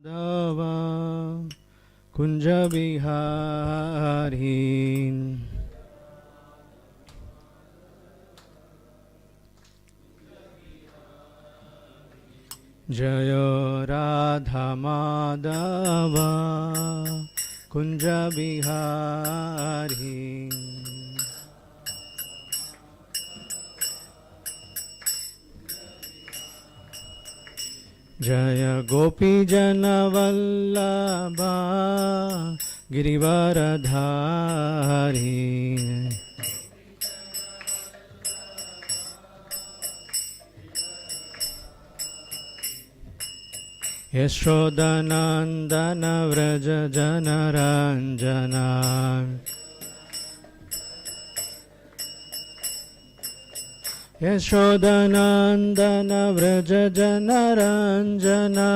Dava Kunja Bihari Jaya Radha Madhava Kunja Bihari Jaya Gopi Jana Vallabha Girivaradhari Yashodanandana Vraja Janaranjana Yashodanandana Vraja Janaranjana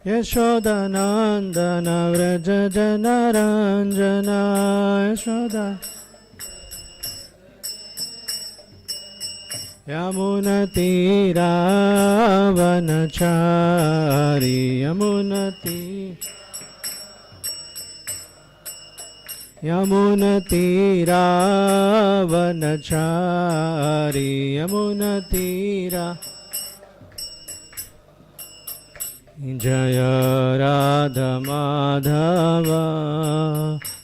Yashodanandana Vraja Janaranjana Yashoda Yamunatira Vanachari Yamunatira Vanachari Yamunatira Jaya Radha Madhava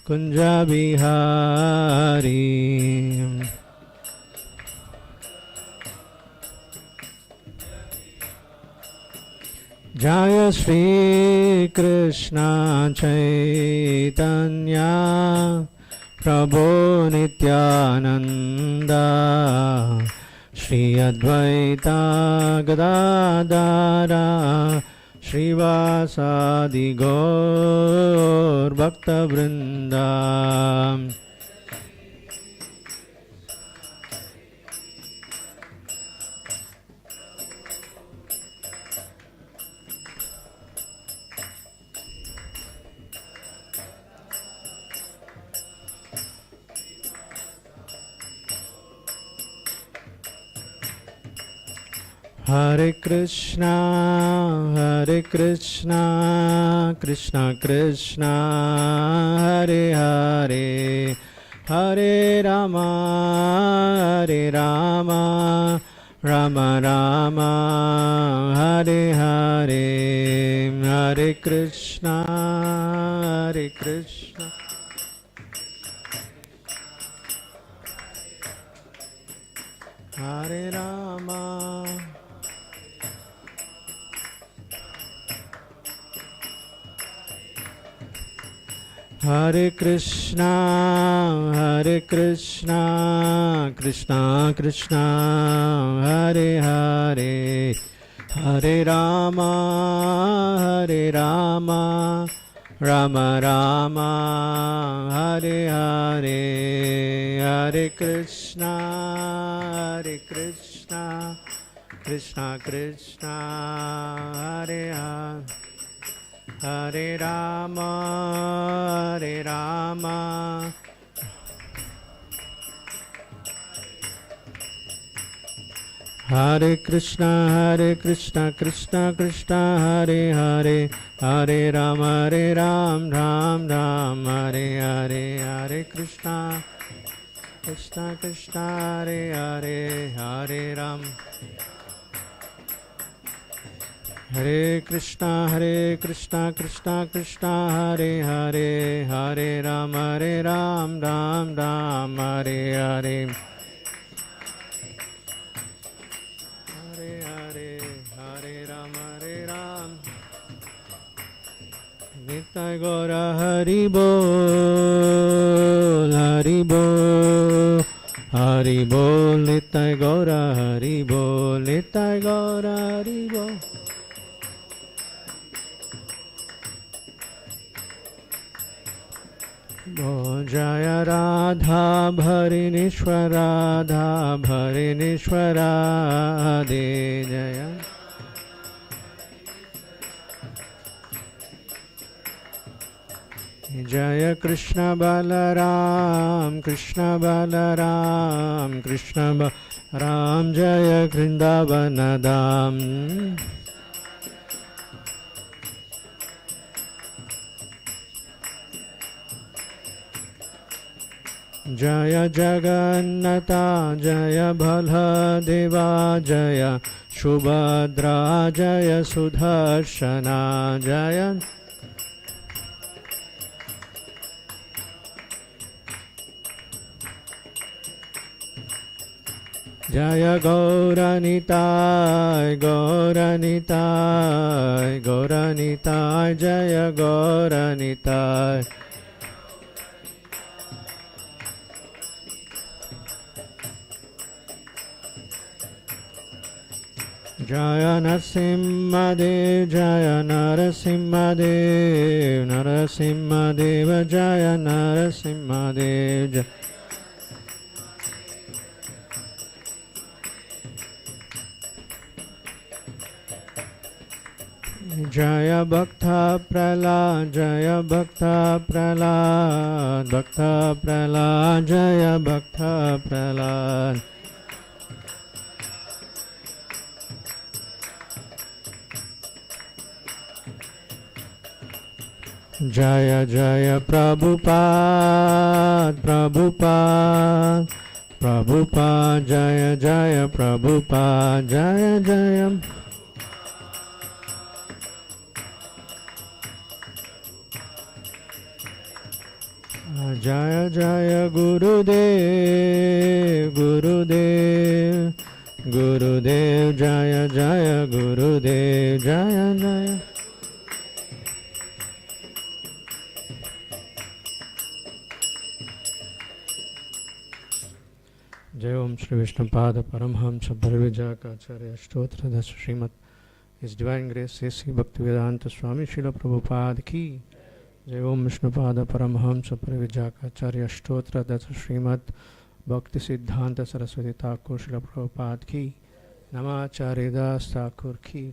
Kunja Bihari Jaya Shri Krishna Chaitanya Prabhu Nityananda Shri Advaita Gadadara Shri Vasadi Gaur Bhakta Vrinda Hare Krishna, Krishna Krishna, Hare Hare, Hare Rama, Rama Rama, Hare Hare, Hare Krishna, Hare Rama. Hare Krishna, Krishna Krishna, Hare Hare, Hare Rama, Rama Rama, Hare Hare, Hare Krishna, Krishna Krishna, Hare Hare. Hare Rama, Hare Krishna, Krishna Krishna, Hare Hare, Hare Rama, Ram Ram, Hare Hare, Hare Krishna, Krishna Hare Hare, Hare Ram. Hare Krishna, Krishna Krishna, Hare Hare, Hare Rama, Ram Ram, Hare Hare. Hare Hare, Hare Rama, Ram. Nitai Gaura Hari Bol, Hari Bol, Hari Bol, Nitai Gaura Hari Bol, Nitai Gaura Hari Bol. Jaya Radha Bharinishwara Radha Bharinishwara De Jaya Jaya Krishna Balaram Krishna Ram Jaya Vrindavana Dham. Jaya Jagannatha Jaya Baladeva Jaya Shubhadra Jaya Sudharshana Jaya Jaya Gauranitai Gauranitai Gauranitai Jaya Gauranitai Jaya Narasimhadev Jaya Narasimhadev Narasimhadev Jaya Narasimhadev Jaya Bhakta Prahlad Jaya Bhakta Prahlad Bhakta Prahlad Jaya Bhakta Prahlad Jaya Jaya Prabhupada Prabhupada Prabhupada Jaya Jaya Prabhupada Jaya Jaya Jaya Jaya Gurudev Gurudev Gurudev Jaya Jaya Gurudev Jaya Jaya Jai Om Shri Vishnupada Paramhamsa Bhagavad Acharya Stotra Das Srimad His Divine Grace A.C. Bhaktivedanta Swami Prabhupada Ki Jai Om Vishnupada Paramhamsa Bhagavad Acharya Stotra Das Srimad Bhakti Siddhanta Saraswati Thakur Srila Prabhupada Ki Namacharya Das Thakur Ki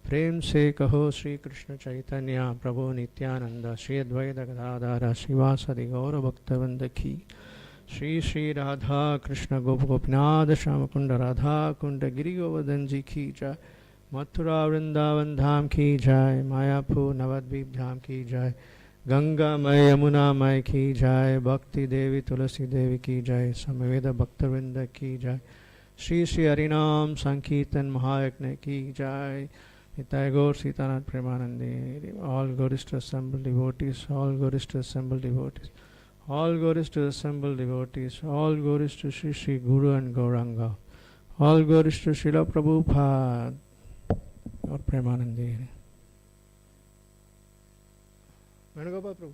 Prem Se Kaho Sri Krishna Chaitanya Prabhu Nityananda Sri Advaita Gadadhara Srivasadi Gaura Bhaktivinoda Ki Shri Shri Radha Krishna Gopinada Shamakunda Radha Kunda Giri Govardhanji Ki Jai Mathura Vrindavan Dham Ki Jai Mayapur Navadvip Dham Ki Jai Ganga Mai Yamuna Mai Ki Jai Bhakti Devi Tulasi Devi Ki Jai Samaveda Bhaktivinoda Ki Jai Shri Shri Harinam Sankirtan Mahayagna Ki Jai Nitai Gaur Sitanath Premanande all glories to assembled devotees all glories to assembled devotees all glories to assembled devotees, all glories to Sri Sri Guru and Gauranga, all glories to Srila Prabhupada or Premanande. Venugopal Prabhu.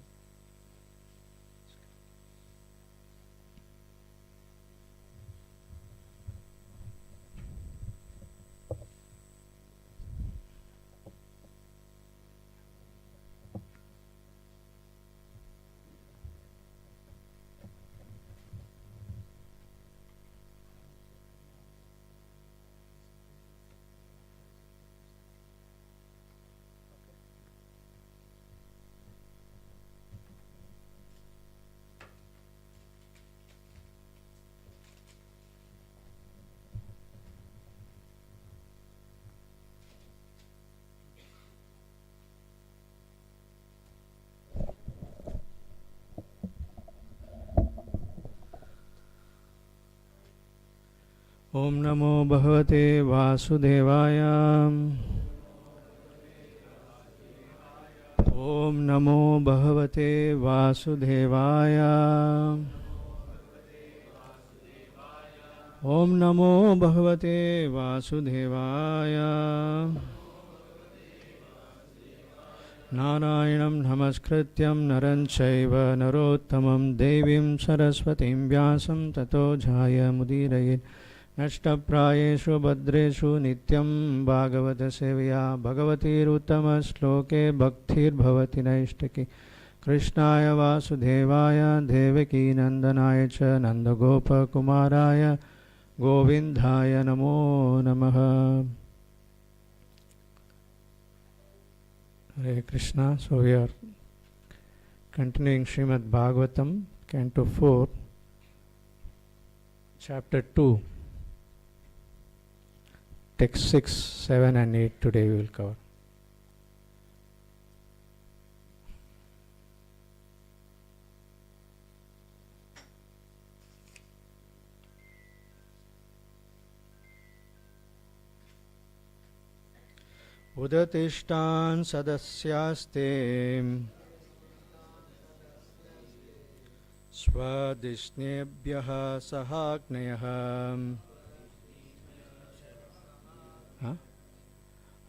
Om Namo Bhagavate Vasudevaya Om Namo Bhagavate Vasudevaya Om Namo Bhagavate Vasudevaya Narayanam Namaskrityam Naran Chaiva Narottamam Devim Saraswatim Vyasam Tato Jaya Mudirayet Nashtaprayeshu Bhadreshu Nityam Bhagavata Sevya Bhagavati Ruttama Shloke Bhaktir Bhavati Naishtaki Krishnaya Vasudevaya Devaki Nandanaya Cha Nandagopa Kumaraya Govindhaya Namo Namaha. Hare Krishna. So we are continuing Srimad Bhagavatam, Canto 4, Chapter 2. text 6, 7 and 8 today we will cover. Udatishtan sadasyaste swadishnebhyah sahagnayah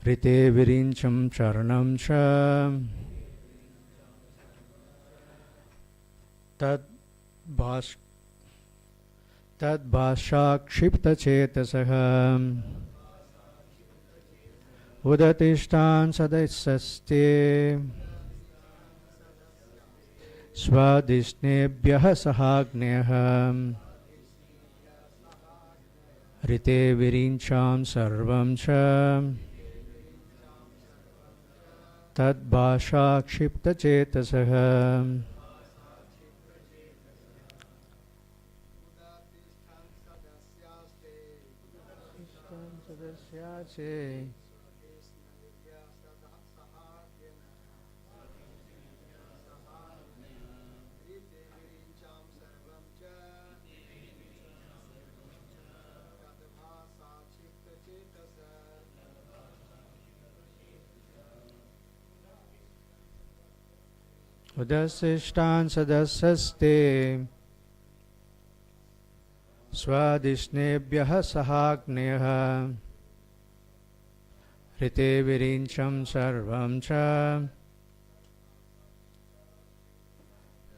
rite virincham charanam cha tad bhashakshipta chetasah udatishtan sadasyaste swadishnebhyah sahagnayah rite virincham sarvam cha tad bhashakshipta chetasah Udasishtan sadasyaste swadishnebhyah sahagnayah rite virincham sarvam cha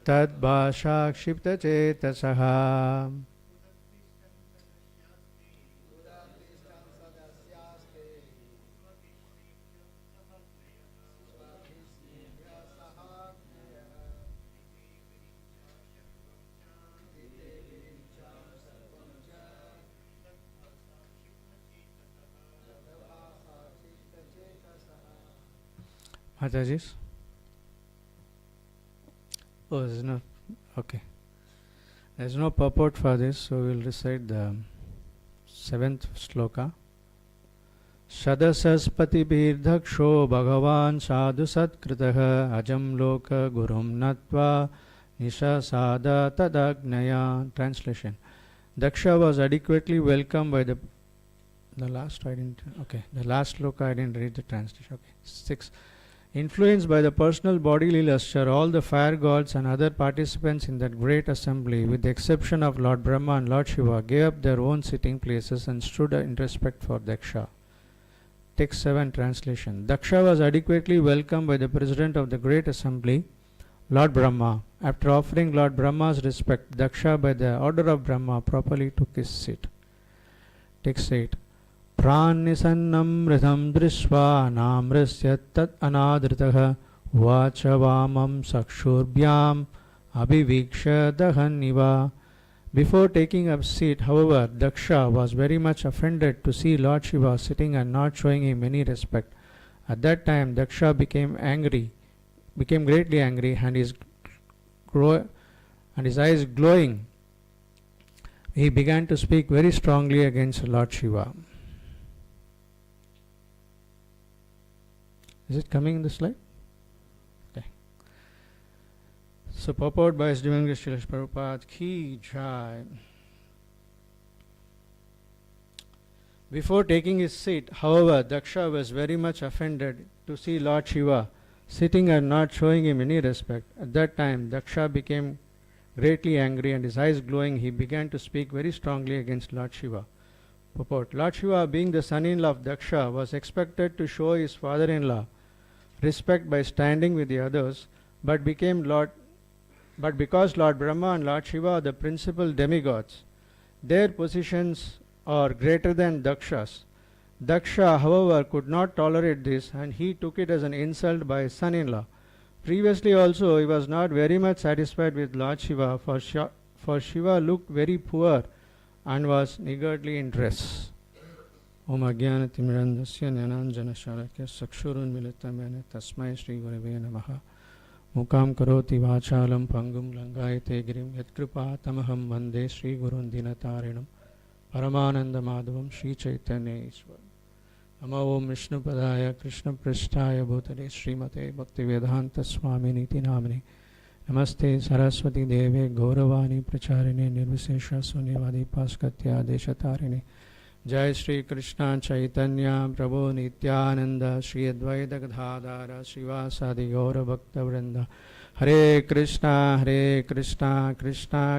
tad bhashakshipta chetasah Matajis? Oh, there's no, okay. There's no purport for this, so we'll recite the 7th sloka. Shadasaspati birdhaksho bhagavan sadhu satkritah ajam loka gurum natva nisha sada tadagnaya. Translation. Daksha was adequately welcomed by the last sloka I didn't read the translation. Okay. 6. Influenced by the personal bodily luster, all the fire gods and other participants in that great assembly, with the exception of Lord Brahma and Lord Shiva, gave up their own sitting places and stood in respect for Daksha. Text 7 translation. Daksha was adequately welcomed by the president of the great assembly, Lord Brahma. After offering Lord Brahma's respect, Daksha, by the order of Brahma, properly took his seat. Text 8. Pranisannam ritham drishva namrasya tat anadritah vacha vamam sakshurbyam abhiviksha dahanniva. Before taking a seat, however, Daksha was very much offended to see Lord Shiva sitting and not showing him any respect. At that time, Daksha became greatly angry, and his eyes glowing, he began to speak very strongly against Lord Shiva. Is it coming in the slide? Okay. So, purport by His Divine Grace Srila Prabhupada Ki Jai. Before taking his seat, however, Daksha was very much offended to see Lord Shiva sitting and not showing him any respect. At that time, Daksha became greatly angry, and his eyes glowing, he began to speak very strongly against Lord Shiva. Purport. Lord Shiva, being the son-in-law of Daksha, was expected to show his father-in-law respect by standing with the others, but because Lord Brahma and Lord Shiva are the principal demigods, their positions are greater than Daksha's. Daksha, however, could not tolerate this, and he took it as an insult by his son-in-law. Previously also, he was not very much satisfied with Lord Shiva, for Shiva looked very poor and was niggardly in dress. Om Ajnanatimirandasya Jnananjana Shalakya Sakshurunmilitamena Tasmai Shri Gurave Namaha Mukam Karoti Vachalam Pangum Langayate Girim Yatkripa Tamaham Vande Shri Gurun Dinatarinam Paramananda Madhavam Shri Chaitanya Ishwar. Namo Om Vishnupadaya Krishna Prasthaya Bhutale Srimate Bhaktivedanta Swami Namini Namaste Saraswati Deve Gauravani Pracharine Nirvisesha Sunyavadi Paskatya Deshatarine Jai Shri Krishna Chaitanya Prabhu Nityananda Shri Advaita Gadadhara Srivasadi Gaura Bhakta Vrinda Hare Krishna Krishna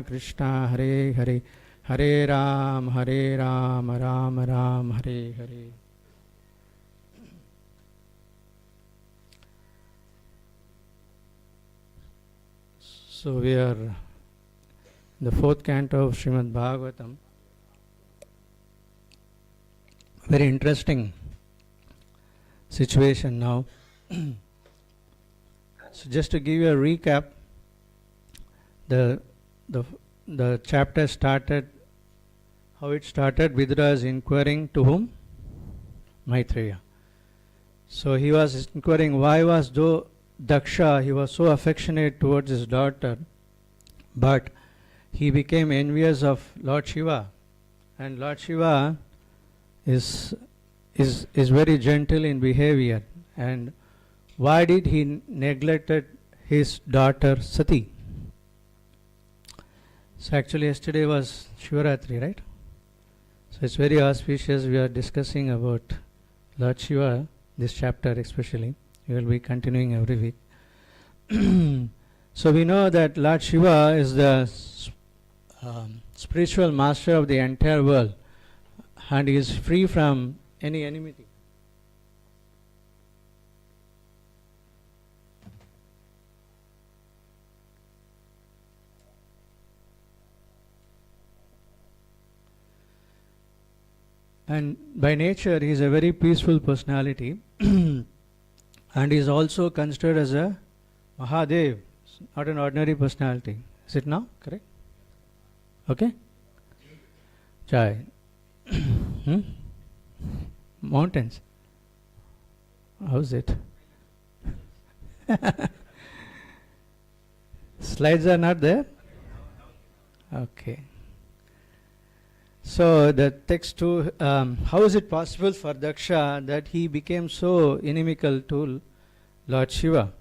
Krishna Hare Hare Hare Ram Ram Ram Hare Hare. So we are in the fourth canto of Srimad Bhagavatam. Very interesting situation now. So just to give you a recap, the chapter started, how it started. Vidura is inquiring to whom? Maitreya. So he was inquiring why was Daksha, he was so affectionate towards his daughter, but he became envious of Lord Shiva, and Lord Shiva is very gentle in behavior. And why did he neglected his daughter Sati? So actually yesterday was Shivaratri, right? So it's very auspicious. We are discussing about Lord Shiva, this chapter especially. We will be continuing every week. So we know that Lord Shiva is the spiritual master of the entire world, and he is free from any enmity. And by nature he is a very peaceful personality. And he is also considered as a Mahadev, not an ordinary personality. Is it now correct? Okay? Jai. Mountains. How's it? Slides are not there? Okay. So the text to how is it possible for Daksha that he became so inimical to Lord Shiva?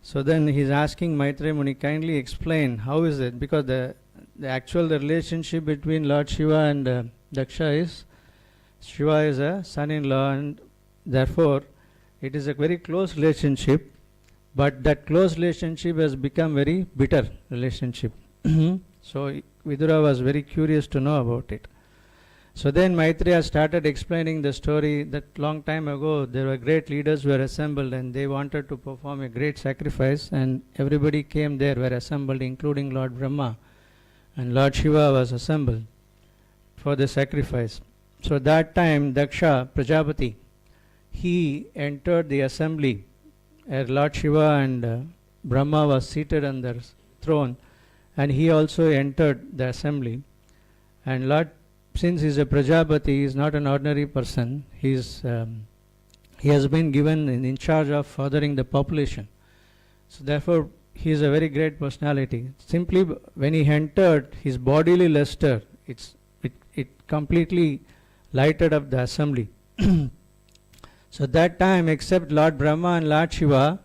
So then he's asking Maitreya Muni, kindly explain how is it, because the actual relationship between Lord Shiva and Daksha is Shiva is a son-in-law, and therefore it is a very close relationship, but that close relationship has become very bitter relationship. So Vidura was very curious to know about it. So then Maitreya started explaining the story that long time ago there were great leaders who were assembled and they wanted to perform a great sacrifice, and everybody came there, were assembled, including Lord Brahma, and Lord Shiva was assembled for the sacrifice. So that time Daksha Prajapati, he entered the assembly where Lord Shiva and Brahma was seated on their throne, and he also entered the assembly. And Lord, since he is a Prajapati, he is not an ordinary person. He has been given in charge of furthering the population. So therefore he is a very great personality. Simply when he entered, his bodily luster, it completely lighted up the assembly. So that time, except Lord Brahma and Lord Shiva,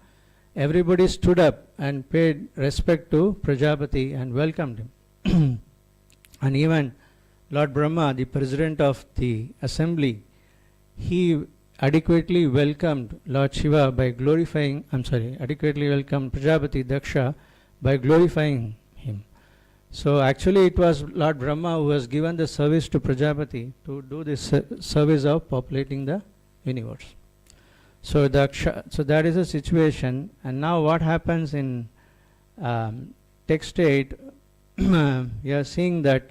everybody stood up and paid respect to Prajapati and welcomed him. And even Lord Brahma, the president of the assembly, he adequately welcomed Lord Shiva by adequately welcomed Prajapati Daksha by glorifying him. So actually it was Lord Brahma who was given the service to Prajapati to do this service of populating the universe. So that is the situation. And now what happens in text 8, we are seeing that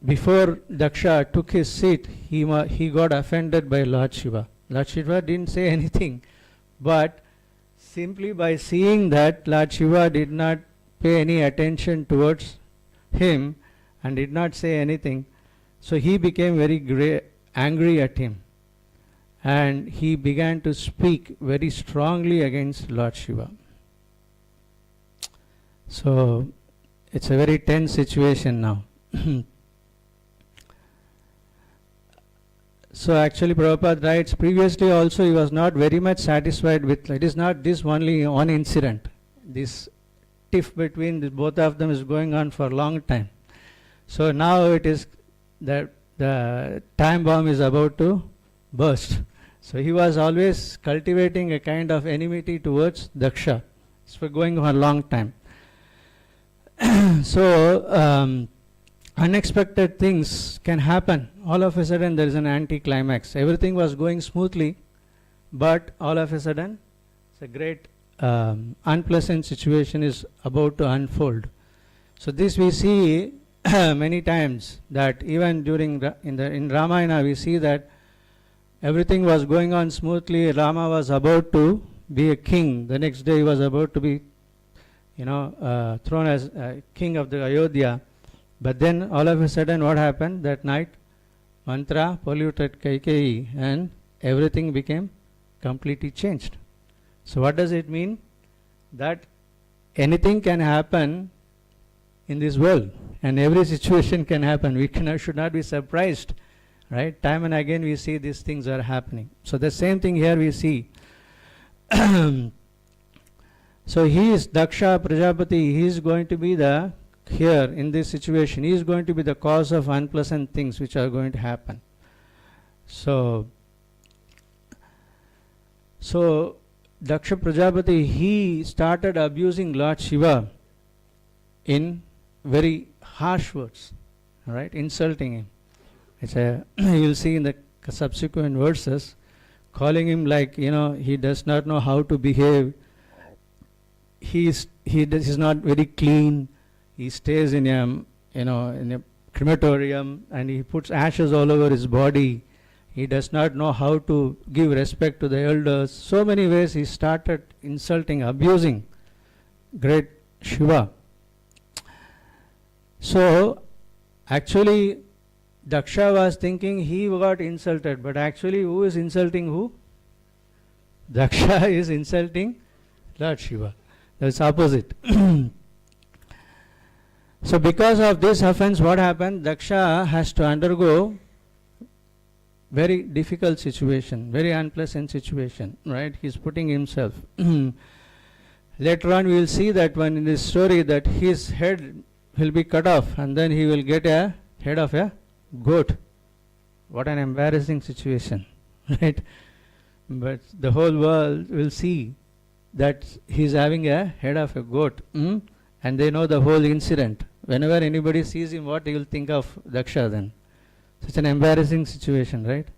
before Daksha took his seat, he got offended by Lord Shiva. Lord Shiva didn't say anything, but simply by seeing that Lord Shiva did not pay any attention towards him and did not say anything, so he became very angry at him, and he began to speak very strongly against Lord Shiva. So it's a very tense situation now. So actually Prabhupada writes, previously also he was not very much satisfied with, it is not this only one incident. This tiff between both of them is going on for a long time. So now it is that the time bomb is about to burst. So he was always cultivating a kind of enmity towards Daksha. It's for going on a long time. So unexpected things can happen. All of a sudden there is an anticlimax. Everything was going smoothly, but all of a sudden it's a great unpleasant situation is about to unfold. So this we see many times, that even during in Ramayana we see that everything was going on smoothly. Rama was about to be a king. The next day he was about to be thrown as king of the Ayodhya. But then all of a sudden what happened that night? Mantra polluted Kaikeyi and everything became completely changed. So what does it mean? That anything can happen in this world and every situation can happen. We should not be surprised, right? Time and again we see these things are happening. So the same thing here we see. So he is Daksha Prajapati, he is going to be the, here in this situation, he is going to be the cause of unpleasant things which are going to happen. So Daksha Prajapati, he started abusing Lord Shiva in very harsh words, right? Insulting him. It's you'll see in the subsequent verses, calling him like, he does not know how to behave. He is not very clean. He stays in a crematorium and he puts ashes all over his body. He does not know how to give respect to the elders. So many ways he started insulting, abusing great Shiva. So actually Daksha was thinking he got insulted, but actually who is insulting who? Daksha is insulting Lord Shiva. That's opposite. So because of this offense, what happened? Daksha has to undergo very difficult situation, very unpleasant situation, right? He's putting himself. Later on we will see that one in this story that his head will be cut off and then he will get a head of a goat. What an embarrassing situation, right? But the whole world will see that he's having a head of a goat, and they know the whole incident. Whenever anybody sees him, what he will think of Daksha then? Such an embarrassing situation, right?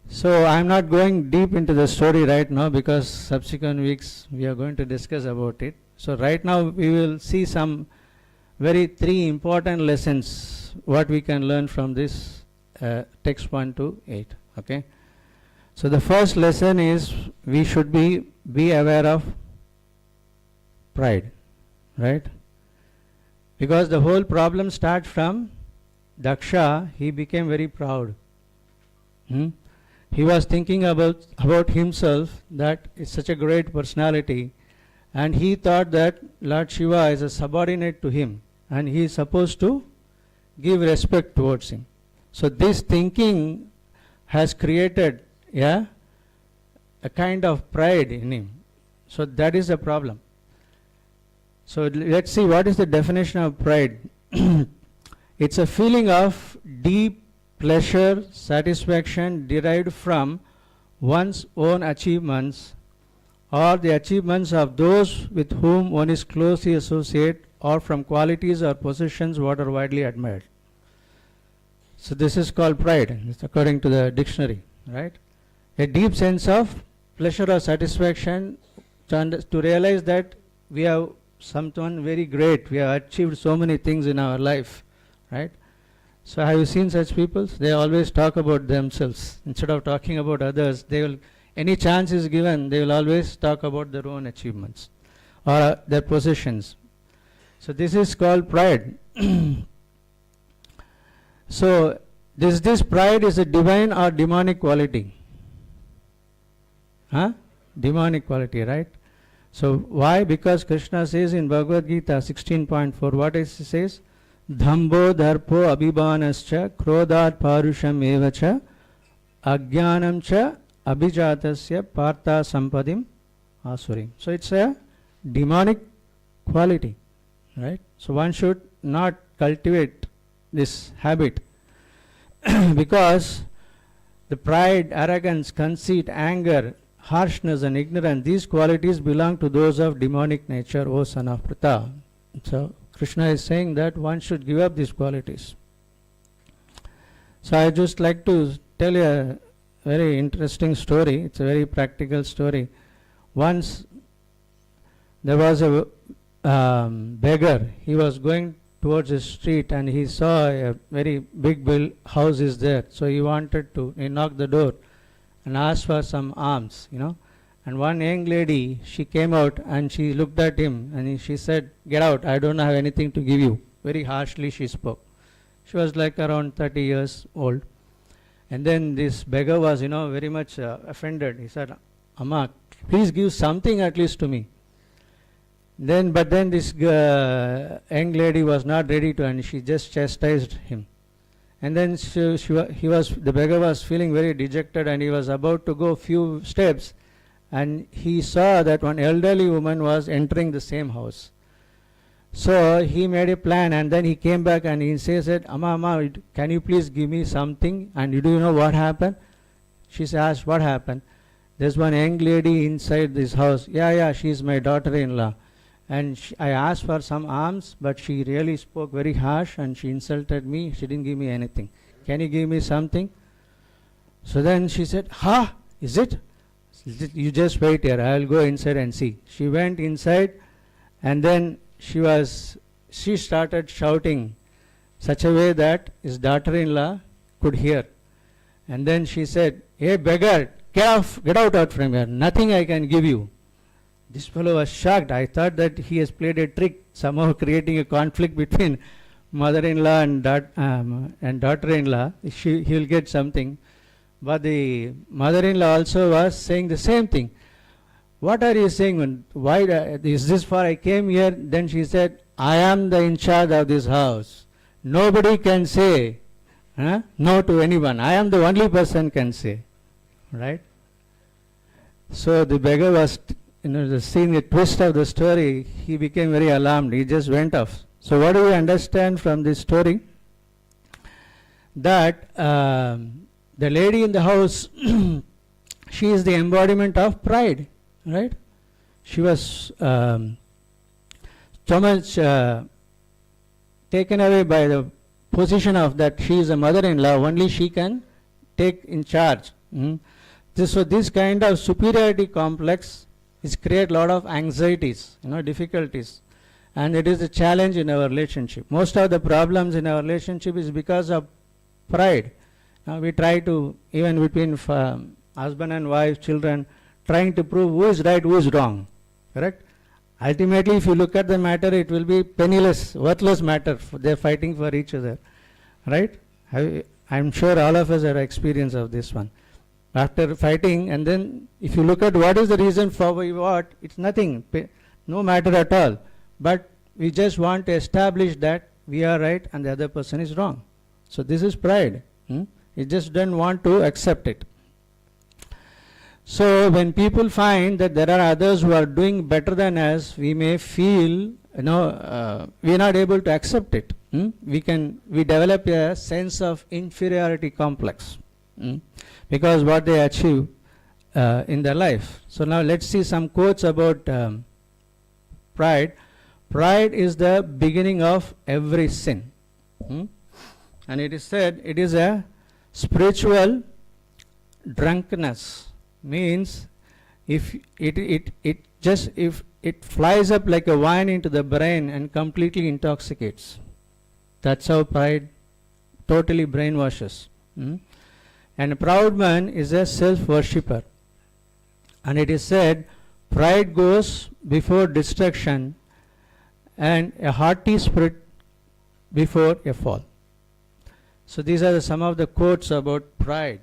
So I'm not going deep into the story right now because subsequent weeks we are going to discuss about it. So right now we will see some three important lessons what we can learn from this text 1 to 8. Okay. So the first lesson is we should be aware of pride, right? Because the whole problem starts from Daksha. He became very proud. He was thinking about himself, that is such a great personality, and he thought that Lord Shiva is a subordinate to him and he is supposed to give respect towards him. So this thinking has created a kind of pride in him. So that is a problem. So let's see what is the definition of pride. It's a feeling of deep pleasure, satisfaction derived from one's own achievements or the achievements of those with whom one is closely associated, or from qualities or possessions what are widely admired. So this is called pride, according to the dictionary, right? A deep sense of pleasure or satisfaction to realize that we have someone very great, we have achieved so many things in our life, right? So have you seen such people? They always talk about themselves instead of talking about others. They will, any chance is given, they will always talk about their own achievements or their possessions. So this is called pride. So this pride is a divine or demonic quality? Demonic quality, right? So why? Because Krishna says in Bhagavad Gita 16.4, what is he says? dhambo darpo abhibanascha krodhat parusham evacha ajnanam cha abhijatasya partha sampadim asurim. So it's a demonic quality, right? So one should not cultivate this habit because the pride, arrogance, conceit, anger, harshness and ignorance, these qualities belong to those of demonic nature, O son of Pritha. So Krishna is saying that one should give up these qualities. So I just like to tell you a very interesting story. It's a very practical story. Once there was a beggar. He was going towards a street and he saw a very big house is there. So he knocked the door and asked for some alms, And one young lady, she came out and she looked at him and she said, "Get out, I don't have anything to give you." Very harshly she spoke. She was like around 30 years old. And then this beggar was, very much offended. He said, "Amma, please give something at least to me." But then this young lady was not ready to, and she just chastised him. And then the beggar was feeling very dejected and he was about to go few steps and he saw that one elderly woman was entering the same house. So he made a plan and then he came back and he said, Amma, can you please give me something? And do you know what happened? She asked, "What happened?" "There's one young lady inside this house." Yeah, she's my daughter-in-law. And I asked for some alms, but she really spoke very harsh and she insulted me. She didn't give me anything. "Can you give me something?" So then she said, "Is it? You just wait here. I'll go inside and see." She went inside and then she started shouting such a way that his daughter-in-law could hear. And then she said, "Hey beggar, get out from here. Nothing I can give you." This fellow was shocked. I thought that he has played a trick, somehow creating a conflict between mother-in-law and daughter-in-law. He will get something. But the mother-in-law also was saying the same thing. "What are you saying? Why is this for? I came here." Then she said, "I am the in charge of this house. Nobody can say no to anyone. I am the only person can say." Right? So the beggar was seeing the twist of the story, he became very alarmed. He just went off. So what do we understand from this story? That the lady in the house, she is the embodiment of pride, right? She was so much taken away by the position of that she is a mother-in-law, only she can take in charge. So this kind of superiority complex is create a lot of anxieties, difficulties, and it is a challenge in our relationship. Most of the problems in our relationship is because of pride. Now we try to, even between husband and wife, children, trying to prove who is right, who is wrong. Correct? Ultimately, if you look at the matter, it will be penniless, worthless matter. They are fighting for each other. Right? I'm sure all of us have experience of this one. After fighting, and then if you look at what is the reason for what, it's nothing, no matter at all. But we just want to establish that we are right and the other person is wrong. So this is pride. You just don't want to accept it. So when people find that there are others who are doing better than us, we may feel, we are not able to accept it. We develop a sense of inferiority complex. Because what they achieve in their life. So now let's see some quotes about pride. Pride is the beginning of every sin. And it is said it is a spiritual drunkenness. Means if it flies up like a wine into the brain and completely intoxicates. That's how pride totally brainwashes. And a proud man is a self-worshipper. And it is said, pride goes before destruction and a haughty spirit before a fall. So these are some of the quotes about pride.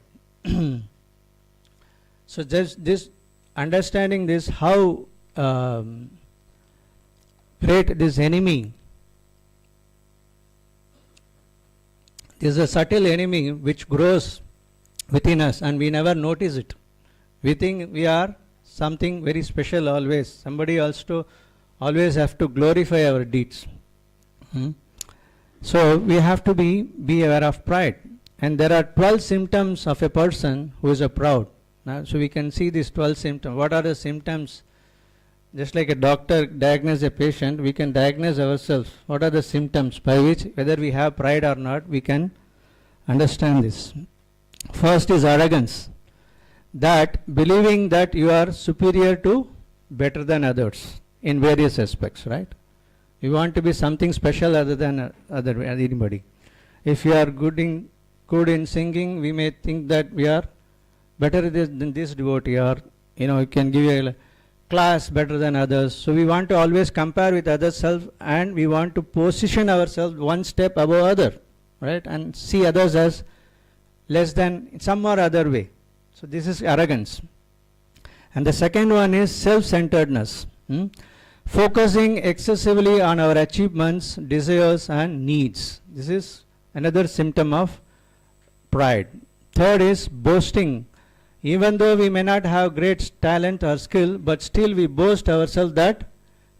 So just this, understanding this, how great this enemy This is a subtle enemy which grows within us and we never notice it. We think we are something very special always. Somebody else to always have to glorify our deeds. So we have to be aware of pride. And there are 12 symptoms of a person who is a proud. Now, so we can see these 12 symptoms. What are the symptoms? Just like a doctor diagnoses a patient, we can diagnose ourselves. What are the symptoms by which, whether we have pride or not, we can understand this. First is arrogance. That believing that you are superior to, better than others in various aspects, right? You want to be something special other than anybody. If you are good in singing, we may think that we are better than this devotee, or you can give a class better than others. So we want to always compare with other self, and we want to position ourselves one step above other, right? And see others as less than in some or other way. So this is arrogance. And the second one is self-centeredness. Focusing excessively on our achievements, desires and needs. This is another symptom of pride. Third is boasting. Even though we may not have great talent or skill, but still we boast ourselves that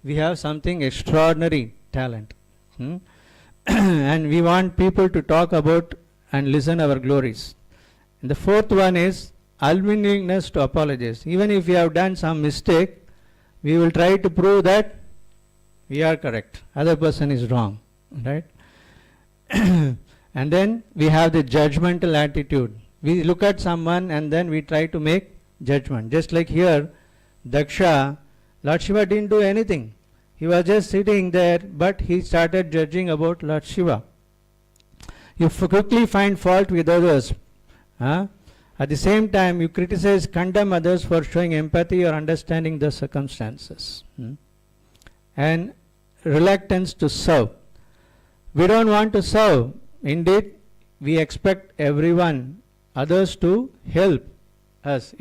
we have something extraordinary talent. And we want people to talk about and listen our glories. And the fourth one is unwillingness to apologize. Even if we have done some mistake, we will try to prove that we are correct, other person is wrong, right? And then we have the judgmental attitude. We look at someone and then we try to make judgment. Just like here, Daksha, Lord Shiva didn't do anything. He was just sitting there, but he started judging about Lord Shiva. You quickly find fault with others. At the same time, you criticize, condemn others for showing empathy or understanding the circumstances. And reluctance to serve. We don't want to serve. Indeed, we expect everyone, others to help us.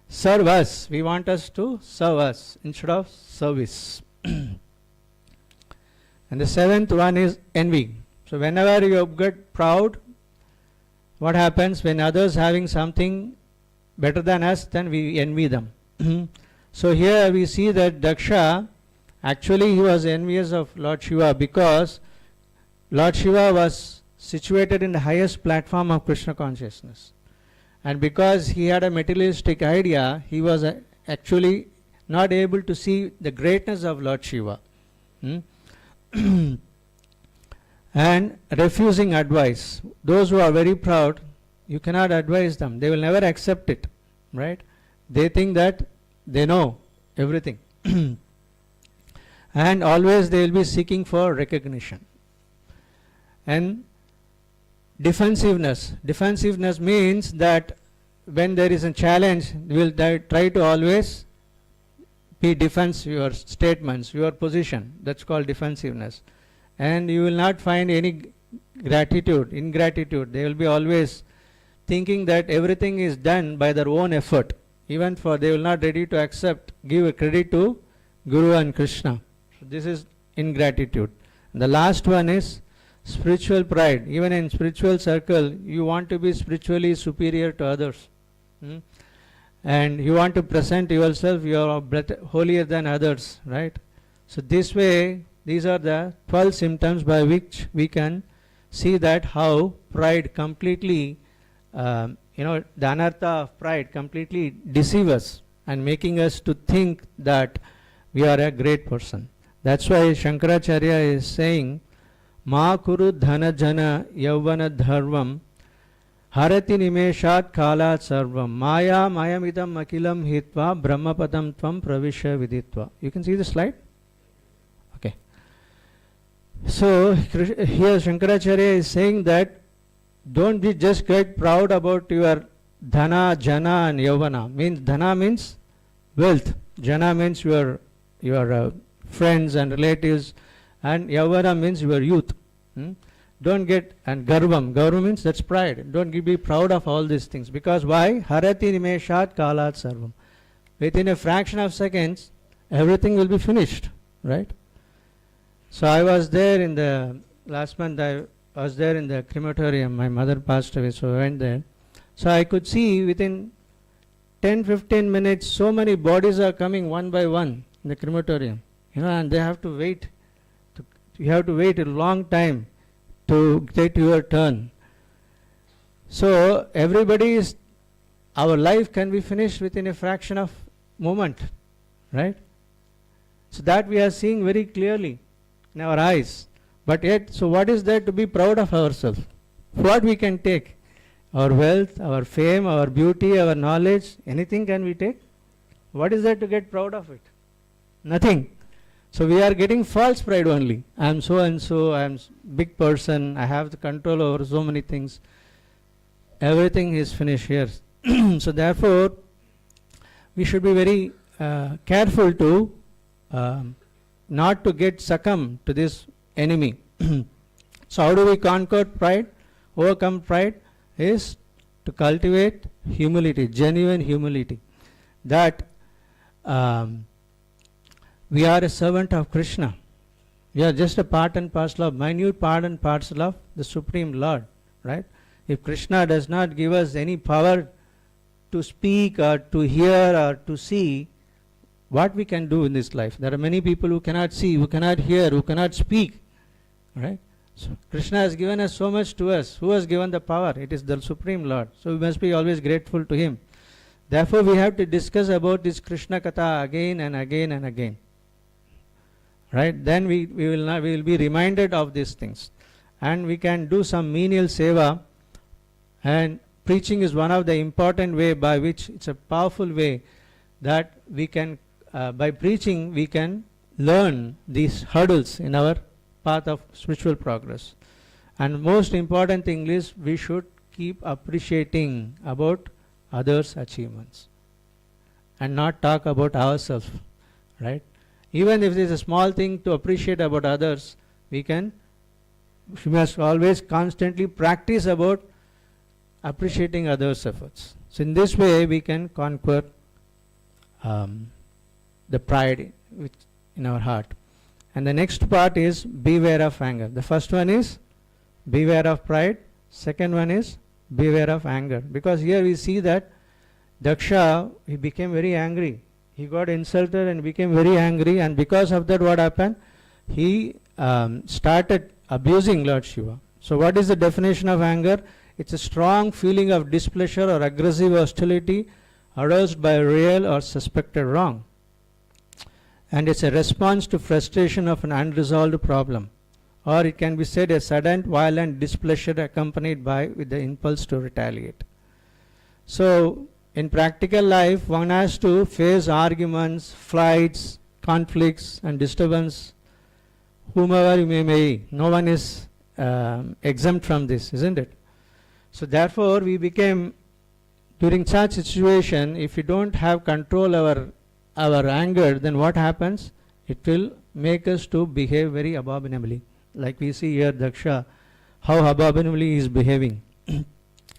Serve us. We want us to serve us instead of service. And the seventh one is envy. So whenever you get proud, what happens when others having something better than us, then we envy them. So here we see that Daksha, actually he was envious of Lord Shiva because Lord Shiva was situated in the highest platform of Krishna consciousness. And because he had a materialistic idea, he was actually not able to see the greatness of Lord Shiva. And refusing advice. Those who are very proud, you cannot advise them. They will never accept it, right? They think that they know everything. And always they will be seeking for recognition. And defensiveness. Defensiveness means that when there is a challenge, you will try to always be defense your statements, your position. That's called defensiveness. And you will not find any ingratitude. They will be always thinking that everything is done by their own effort. Even they will not ready to give a credit to Guru and Krishna. So this is ingratitude. And the last one is spiritual pride. Even in spiritual circle, you want to be spiritually superior to others. And you want to present yourself, you are holier than others, right? So this way, these are the 12 symptoms by which we can see that how pride completely, the anartha of pride completely deceives us and making us to think that we are a great person. That's why Shankaracharya is saying, Ma kuru dhana jana yavana dharvam harati nimeshat kalat sarvam maya mayamidam akilam hitva brahmapadam tvam pravisha viditva. You can see the slide? Okay. So here Shankaracharya is saying that don't be just get proud about your dhana, jana and yavana. Dhana means wealth. Jana means your friends and relatives, and yavana means your youth. Don't get, and garvam means that's pride. Don't be proud of all these things. Because why? Harati nimeshat kalat sarvam. Within a fraction of seconds, everything will be finished, right? So I was there in the last month. was there in the crematorium. My mother passed away, so I went there. So I could see within 10-15 minutes, so many bodies are coming one by one in the crematorium. And they have to wait. You have to wait a long time to get your turn. So our life can be finished within a fraction of moment, right? So that we are seeing very clearly in our eyes. But yet, so what is there to be proud of ourselves? What we can take? Our wealth, our fame, our beauty, our knowledge, anything can we take? What is there to get proud of it? Nothing. So we are getting false pride only. I am so and so, I am big person, I have the control over so many things. Everything is finished here. So therefore, we should be very careful to not to get succumb to this enemy. So how do we conquer pride, overcome pride? Is to cultivate humility, genuine humility. That we are a servant of Krishna. We are just a part and parcel of, minute part and parcel of the Supreme Lord, right? If Krishna does not give us any power to speak or to hear or to see, what we can do in this life? There are many people who cannot see, who cannot hear, who cannot speak, right? So Krishna has given us so much to us. Who has given the power? It is the Supreme Lord. So we must be always grateful to Him. Therefore we have to discuss about this Krishna Katha again and again and again. Right? Then we will be reminded of these things. And we can do some menial seva. And preaching is one of the important way by which, it's a powerful way that we can, by preaching we can learn these hurdles in our path of spiritual progress. And most important thing is we should keep appreciating about others' achievements and not talk about ourselves, right? Even if it is a small thing to appreciate about others, we must always constantly practice about appreciating others' efforts. So in this way we can conquer the pride in our heart. And the next part is beware of anger. The first one is beware of pride. Second one is beware of anger. Because here we see that Daksha, he became very angry. He got insulted and became very angry, and because of that what happened? He started abusing Lord Shiva. So what is the definition of anger? It's a strong feeling of displeasure or aggressive hostility aroused by real or suspected wrong. And it's a response to frustration of an unresolved problem. Or it can be said a sudden violent displeasure accompanied with the impulse to retaliate. So in practical life one has to face arguments, fights, conflicts and disturbance, whomever you may be. No one is exempt from this, isn't it? So therefore we became, during such situation, if we don't have control over our anger, then what happens? It will make us to behave very abominably. Like we see here Daksha, how abominably he is behaving.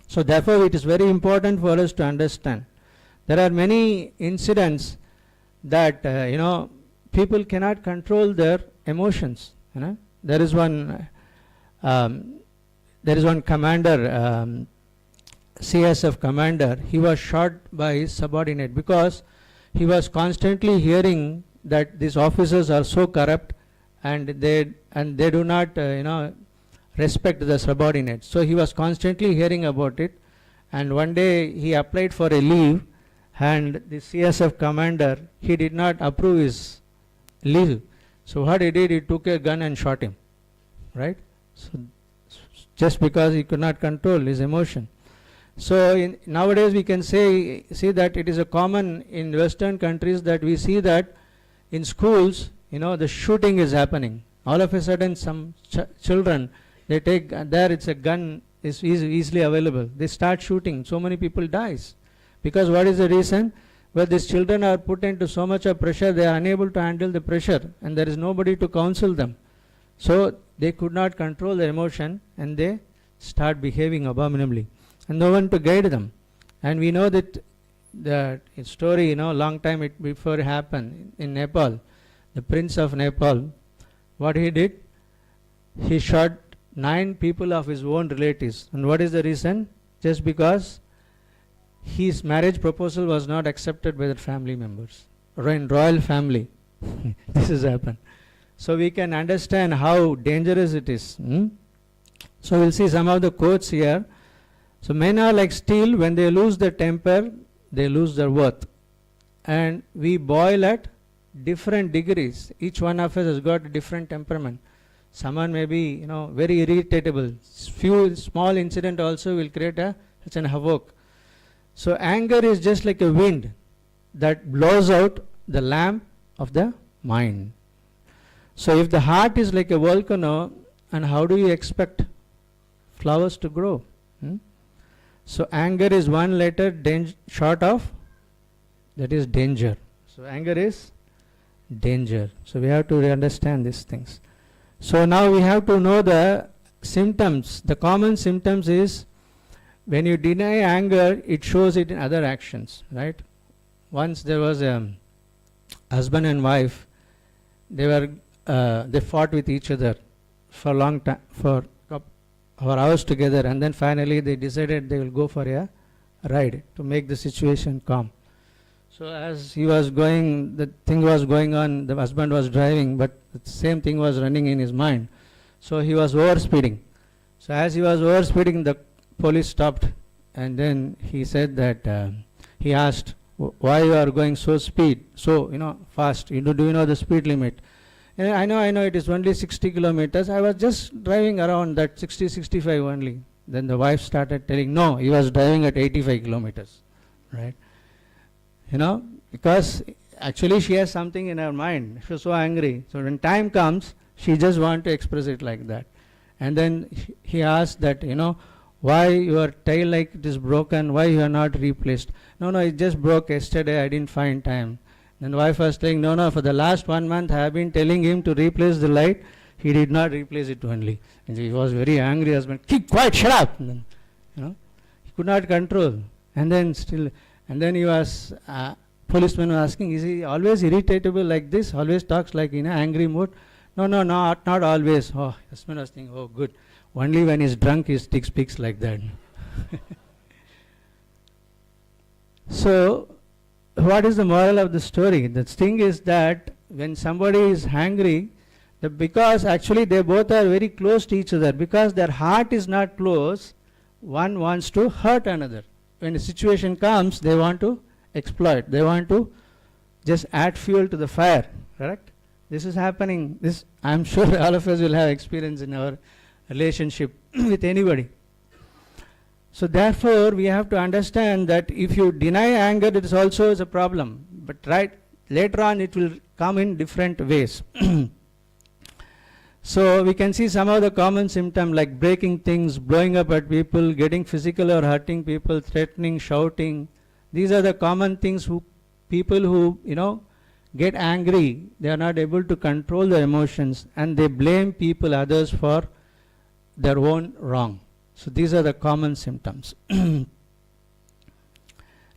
So therefore it is very important for us to understand. There are many incidents that people cannot control their emotions. There is one commander, CSF commander. He was shot by his subordinate because he was constantly hearing that these officers are so corrupt and they do not respect the subordinates. So he was constantly hearing about it, and one day he applied for a leave, and the CSF commander, he did not approve his leave. So what he did, he took a gun and shot him, right? So just because he could not control his emotion. So nowadays we can see that it is a common in Western countries that we see that in schools, the shooting is happening. All of a sudden some children, they take, there it's a gun is easily available. They start shooting. So many people dies. Because what is the reason? Well, these children are put into so much of pressure, they are unable to handle the pressure, and there is nobody to counsel them. So they could not control their emotion and they start behaving abominably. And no one to guide them. And we know that the story, long time before it happened in Nepal, the prince of Nepal, what he did, he shot 9 people of his own relatives. And what is the reason? Just because his marriage proposal was not accepted by the family members. In royal family, this has happened. So we can understand how dangerous it is. So we'll see some of the quotes here. So men are like steel. When they lose their temper, they lose their worth. And we boil at different degrees. Each one of us has got a different temperament. Someone may be, very irritable. Few small incident also will create such an havoc. So anger is just like a wind that blows out the lamp of the mind. So if the heart is like a volcano, and how do you expect flowers to grow? So anger is one letter short of, that is danger. So anger is danger. So we have to understand these things. So now we have to know the symptoms. The common symptoms is, when you deny anger, it shows it in other actions, right? Once there was a husband and wife. They fought with each other for a long time, for hours together, and then finally they decided they will go for a ride to make the situation calm. So as he was going, the thing was going on, the husband was driving, but the same thing was running in his mind. So he was overspeeding. So as he was overspeeding, the police stopped, and then he said that, he asked, why you are going so fast? Do you know the speed limit? I know it is only 60 kilometers. I was just driving around that 60, 65 only. Then the wife started telling, no, he was driving at 85 kilometers, right? Because actually she has something in her mind. She was so angry. So when time comes, she just wants to express it like that. And then he asked that, why your tail light is broken, why you are not replaced? No, it just broke yesterday, I didn't find time. Then the wife was saying, no, for the last 1 month I have been telling him to replace the light. He did not replace it only. And he was very angry husband. Keep quiet, shut up. And then, he could not control. And then he was, policeman was asking, is he always irritable like this? Always talks like in an angry mood? No, not always. Oh, husband was thinking, oh good. Only when he's drunk he speaks like that. So, what is the moral of the story? The thing is that when somebody is angry, because actually they both are very close to each other, because their heart is not close, one wants to hurt another. When a situation comes, they want to exploit. They want to just add fuel to the fire. Correct? This is happening. I am sure all of us will have experience in our relationship with anybody. So therefore, we have to understand that if you deny anger, it is also a problem. But later on, it will come in different ways. So we can see some of the common symptoms like breaking things, blowing up at people, getting physical or hurting people, threatening, shouting. These are the common things people who get angry. They are not able to control their emotions, and they blame others for their own wrong. So these are the common symptoms.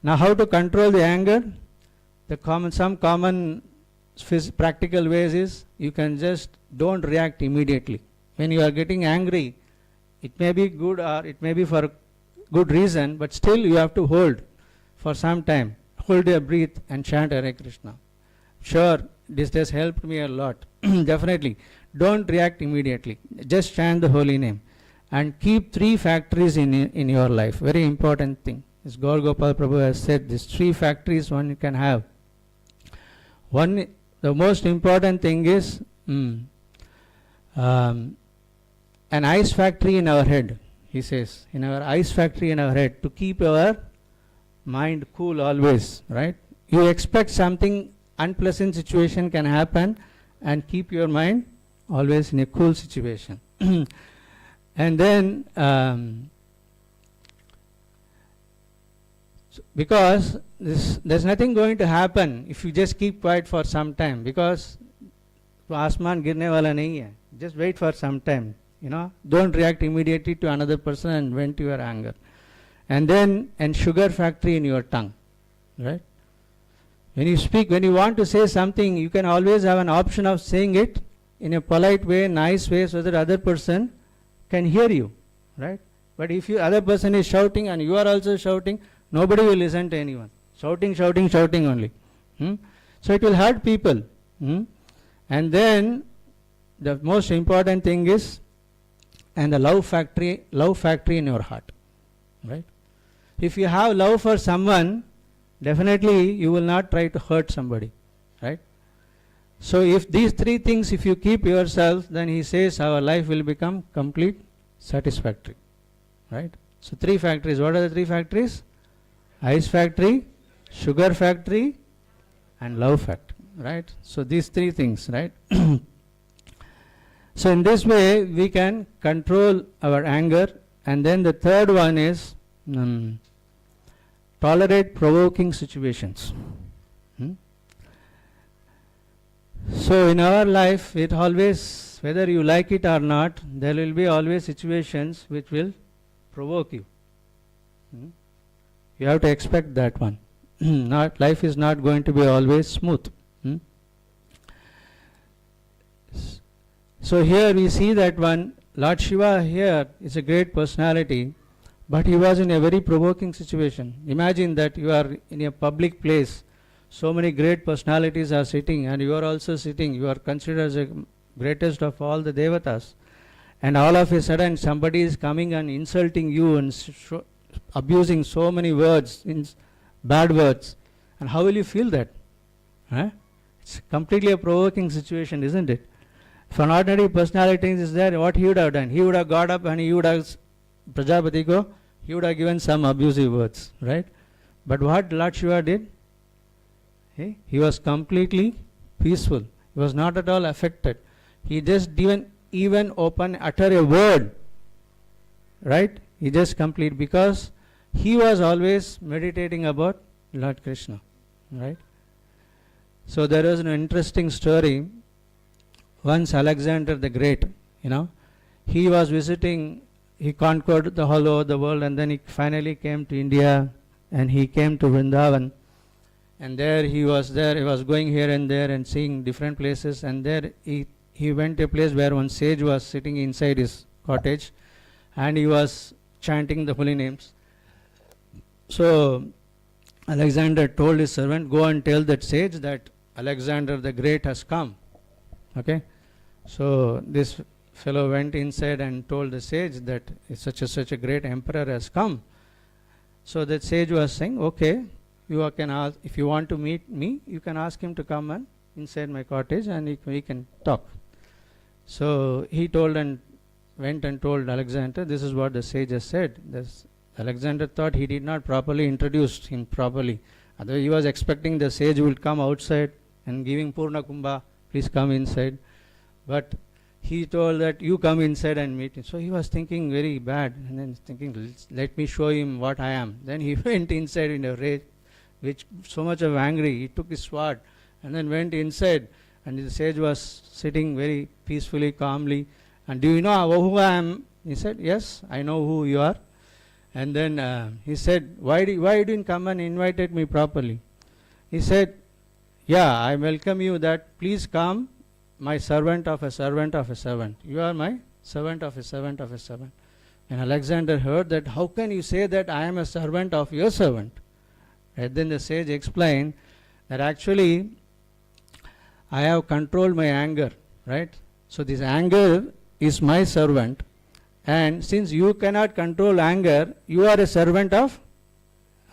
Now how to control the anger? Some common practical ways is, you can just don't react immediately. When you are getting angry, it may be good or it may be for good reason, but still you have to hold for some time. Hold your breath and chant Hare Krishna. Sure, this has helped me a lot. Definitely. Don't react immediately. Just chant the holy name. And keep 3 factories in your life. Very important thing. As Gaur Gopal Prabhu has said, these 3 factories one can have. One, the most important thing is an ice factory in our head. He says, in our ice factory in our head, to keep our mind cool always, right? You expect something unpleasant situation can happen, and keep your mind always in a cool situation. And then because there's nothing going to happen if you just keep quiet for some time, because आसमान गिरने वाला नहीं है. Just wait for some time. Don't react immediately to another person and vent your anger. And then sugar factory in your tongue, right? When you speak, when you want to say something, you can always have an option of saying it in a polite way, nice way, so that other person can hear you, right? But if you other person is shouting and you are also shouting, nobody will listen to anyone. Shouting, shouting, shouting only. So it will hurt people. And then the most important thing is, and the love factory in your heart, right? If you have love for someone, definitely you will not try to hurt somebody, right? So if these three things, if you keep yourself, then he says our life will become complete satisfactory, right? So three factories. What are the three factories? Ice factory, sugar factory, and love factory, right? So these three things, right? So in this way we can control our anger. And then the third one is tolerate provoking situations. So in our life, it always, whether you like it or not, there will be always situations which will provoke you. You have to expect that one. Life is not going to be always smooth. So here we see that one, Lord Shiva here is a great personality, but he was in a very provoking situation. Imagine that you are in a public place, so many great personalities are sitting and you are also sitting, you are considered as the greatest of all the devatas, and all of a sudden somebody is coming and insulting you and abusing so many words, bad words, and how will you feel that? It's completely a provoking situation, isn't it? If an ordinary personality is there, what he would have done? He would have got up and he would have, Prajapati ko, he would have given some abusive words, right? But what Lord Shiva did? He was completely peaceful. He was not at all affected. He just didn't even utter a word, right? He just complete, because he was always meditating about Lord Krishna, right? So there is an interesting story. Once Alexander the Great, he was visiting, he conquered the whole over the world, and then he finally came to India and he came to Vrindavan. And there he was going here and there and seeing different places, and there he went to a place where one sage was sitting inside his cottage and he was chanting the holy names. So Alexander told his servant, go and tell that sage that Alexander the Great has come. Okay, so this fellow went inside and told the sage that such a great emperor has come. So that sage was saying, okay, you can ask, if you want to meet me, you can ask him to come and inside my cottage and we can talk. So he went and told Alexander, this is what the sage has said. Alexander thought he did not properly introduce him properly. Otherwise he was expecting the sage would come outside and giving Purna Kumbha, please come inside. But he told that you come inside and meet him. So he was thinking very bad, and then thinking, let me show him what I am. Then he went inside in a rage, which so much of angry, he took his sword and then went inside, and the sage was sitting very peacefully, calmly. And do you know who I am? He said, yes, I know who you are. And then he said, why you didn't come and invited me properly? He said, yeah, I welcome you, that please come, my servant of a servant of a servant. You are my servant of a servant of a servant. And Alexander heard that, how can you say that I am a servant of your servant? And then the sage explained that actually I have controlled my anger, right? So this anger is my servant, and since you cannot control anger, you are a servant of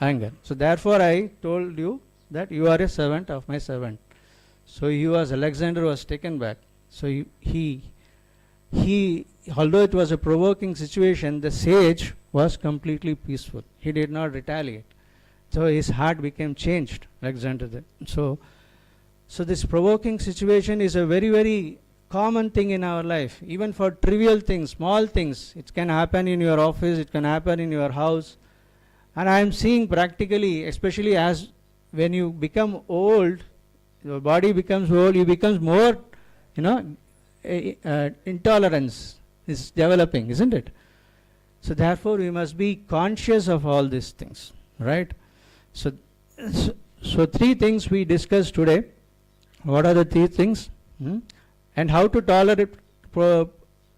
anger. So therefore I told you that you are a servant of my servant. So Alexander was taken back. So he although it was a provoking situation, the sage was completely peaceful. He did not retaliate. So his heart became changed, Alexander did. So this provoking situation is a very, very common thing in our life. Even for trivial things, small things, it can happen in your office, it can happen in your house. And I am seeing practically, especially as when you become old, your body becomes old, you become more, intolerance is developing, isn't it? So therefore we must be conscious of all these things, right? So three things we discussed today. What are the three things? And how to tolerate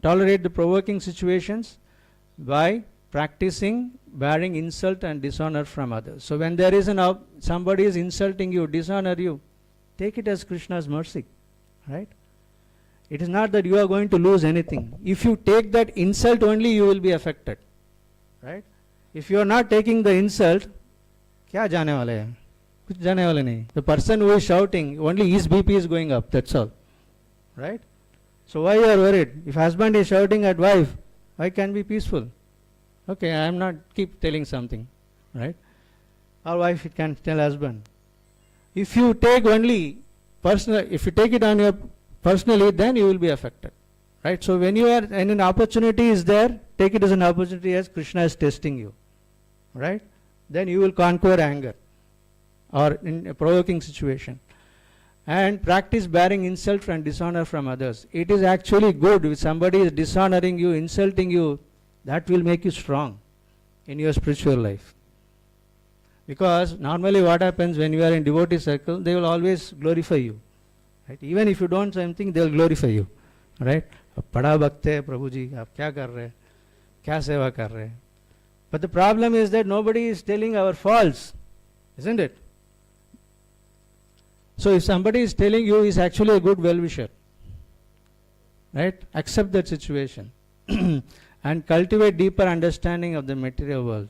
tolerate the provoking situations by practicing bearing insult and dishonor from others. So when there is somebody is insulting you, dishonor you, take it as Krishna's mercy, right? It is not that you are going to lose anything. If you take that insult only, you will be affected, right? If you are not taking the insult, kya jane wale hai? Kuch jane wale nahi. The person who is shouting, only his BP is going up, that's all, right? So why you are worried? If husband is shouting at wife, why can't be peaceful? Okay, I am not keep telling something, right? Or wife it can tell husband. If you take only personal, if you take it on your personally, then you will be affected, right? So when you are, and an opportunity is there, take it as an opportunity as Krishna is testing you, right? Then you will conquer anger or in a provoking situation. And practice bearing insult and dishonor from others. It is actually good if somebody is dishonoring you, insulting you, that will make you strong in your spiritual life. Because normally what happens when you are in devotee circle, they will always glorify you, right? Even if you don't say something, they will glorify you, right? Pada bhakte hai Prabhu ji, aap kya kar rahe, kya seva kar rahe. But the problem is that nobody is telling our faults, isn't it? So if somebody is telling you, he is actually a good well-wisher, right? Accept that situation and cultivate deeper understanding of the material world.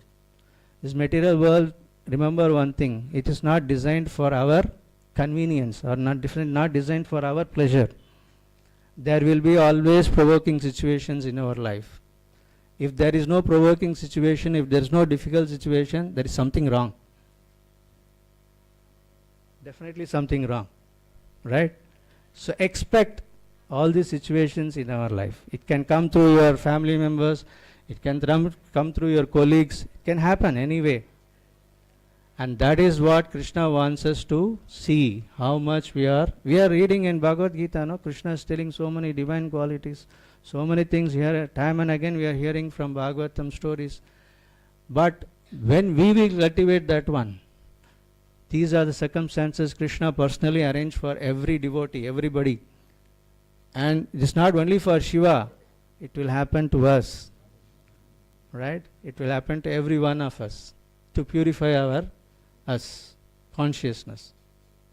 This material world, remember one thing, it is not designed for our convenience or not designed for our pleasure. There will be always provoking situations in our life. If there is no provoking situation, if there is no difficult situation, there is something wrong. Definitely something wrong, right? So expect all these situations in our life. It can come through your family members, it can come through your colleagues, it can happen anyway. And that is what Krishna wants us to see, how much we are reading in Bhagavad Gita, no? Krishna is telling so many divine qualities, so many things here, time and again we are hearing from Bhagavatam stories. But when we will cultivate that one, these are the circumstances Krishna personally arranged for every devotee, everybody. And it is not only for Shiva, it will happen to us, right? It will happen to every one of us to purify our consciousness,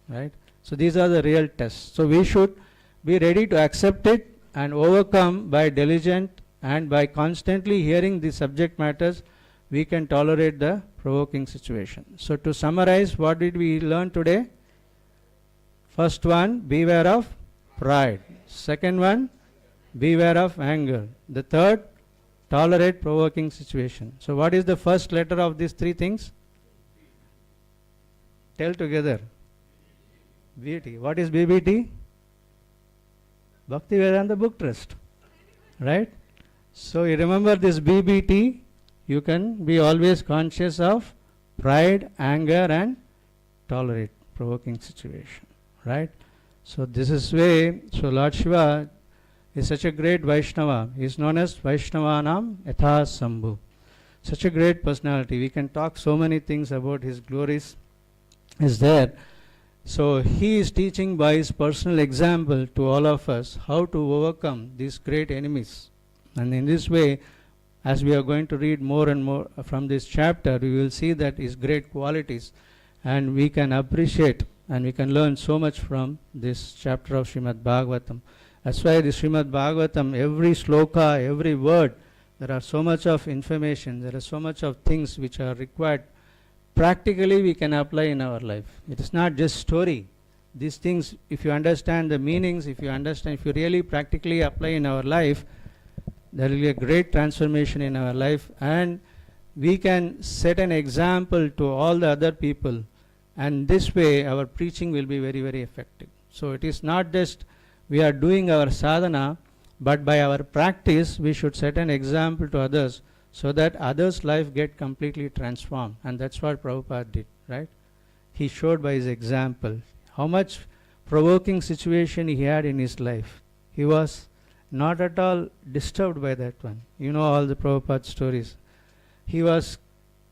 right? So these are the real tests. So we should be ready to accept it and overcome by diligent and by constantly hearing the subject matters, we can tolerate the provoking situation. So to summarize, what did we learn today? First one, beware of pride. Second one, beware of anger. The third, tolerate provoking situation. So what is the first letter of these three things? Tell together. BBT. What is BBT? Bhaktivedanta Book Trust, right? So you remember this BBT, you can be always conscious of pride, anger and tolerate provoking situation, right? So this is way, so Lord Shiva is such a great Vaishnava. He is known as Vaishnavanam Yatha Sambhu. Such a great personality. We can talk so many things about his glories is there. So he is teaching by his personal example to all of us how to overcome these great enemies. And in this way, as we are going to read more and more from this chapter, we will see that his great qualities and we can appreciate and we can learn so much from this chapter of Srimad Bhagavatam. That's why the Srimad Bhagavatam, every sloka, every word, there are so much of information, there are so much of things which are required. Practically we can apply in our life. It is not just story. These things, if you understand the meanings, if you really practically apply in our life, there will be a great transformation in our life and we can set an example to all the other people, and this way our preaching will be very, very effective. So it is not just we are doing our sadhana, but by our practice we should set an example to others so that others' life get completely transformed. And that's what Prabhupada did, right? He showed by his example how much provoking situation he had in his life. He was not at all disturbed by that one. You know all the Prabhupada stories. He was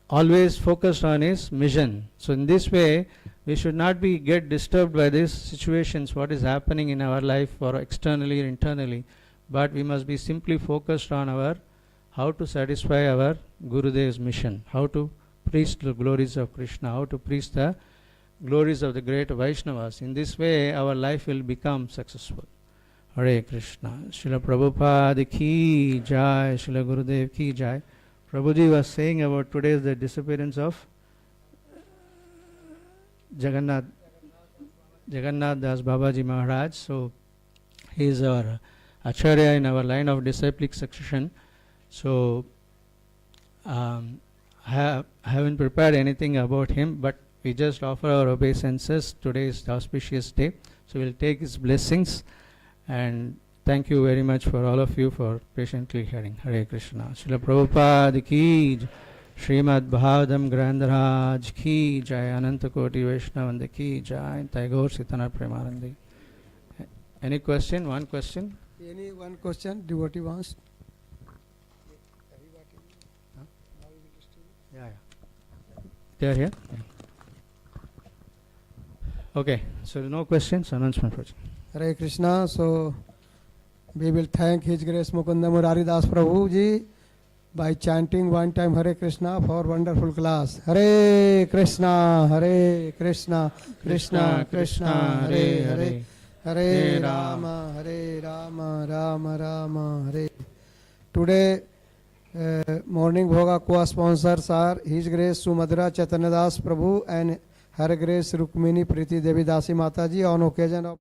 always focused on his mission. So in this way, we should not get disturbed by these situations, what is happening in our life or externally or internally. but we must be simply focused on our how to satisfy our Gurudev's mission, how to preach the glories of Krishna, how to preach the glories of the great Vaishnavas. In this way, our life will become successful. Hare Krishna. Srila Prabhupada ki jai, Srila Gurudev ki jai. Prabhuji was saying about today the disappearance of Jagannath Das Babaji Maharaj. So he is our Acharya in our line of disciplic succession. So I haven't prepared anything about him, but we just offer our obeisances. Today is the auspicious day, so we'll take his blessings. And thank you very much for all of you for patiently hearing. Hare Krishna. Srila Prabhupada ki jai. Srimad Bhagavatam Grandharaj ki jai. Ananta Koti Vaishnavanda ki jai. Tagore Sitana Premanandi. Any question? One question? Any one question devotee wants? Yeah. They are here? Yeah. Okay, so no questions, announcement. Hare Krishna. So we will thank His Grace Mukunda Murāri Das Prabhu Ji by chanting one time Hare Krishna for wonderful class. Hare Krishna, Hare Krishna, Krishna Krishna, Hare Hare, Hare Rama, Hare Rama, Rama Rama, Hare. Today morning bhoga co-sponsors are His Grace Sumadra Chaitanya Das Prabhu and Her Grace Rukmini Priti Devi Dasi Mataji on occasion of